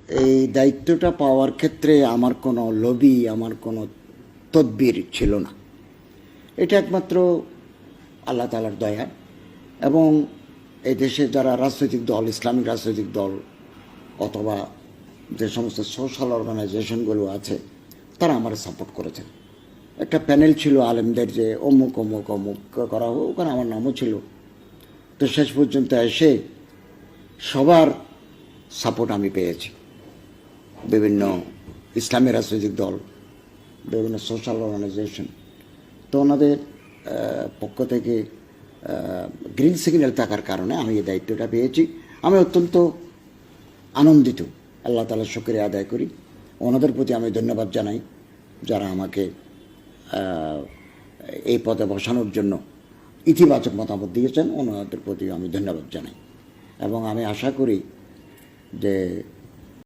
এই দায়িত্বটা পাওয়ার ক্ষেত্রে আমার কোনো লবি, আমার কোনো তদবির ছিল না। এটা একমাত্র আল্লাহ তাআলার দয়া এবং এই দেশে যারা রাজনৈতিক দল, ইসলামিক রাজনৈতিক দল অথবা যে সমস্ত সোশ্যাল অর্গানাইজেশনগুলো আছে তারা আমার সাপোর্ট করেছেন। একটা প্যানেল ছিল আলেমদের যে অমুক অমুক অমুক করা হোক, ওখানে আমার নামও ছিল। তো শেষ পর্যন্ত এসে সবার সাপোর্ট আমি পেয়েছি। বিভিন্ন ইসলামী রাজনৈতিক দল, বিভিন্ন সোশ্যাল অর্গানাইজেশন, তো ওনাদের পক্ষ থেকে গ্রিন সিগন্যাল থাকার কারণে আমি এই দায়িত্বটা পেয়েছি। আমি অত্যন্ত আনন্দিত, আল্লাহ তাআলার শুকরিয়া আদায় করি। ওনাদের প্রতি আমি ধন্যবাদ জানাই যারা আমাকে এই পদে বসানোর জন্য ইতিবাচক মতামত দিয়েছেন। ওনাদের প্রতি আমি ধন্যবাদ জানাই এবং আমি আশা করি যে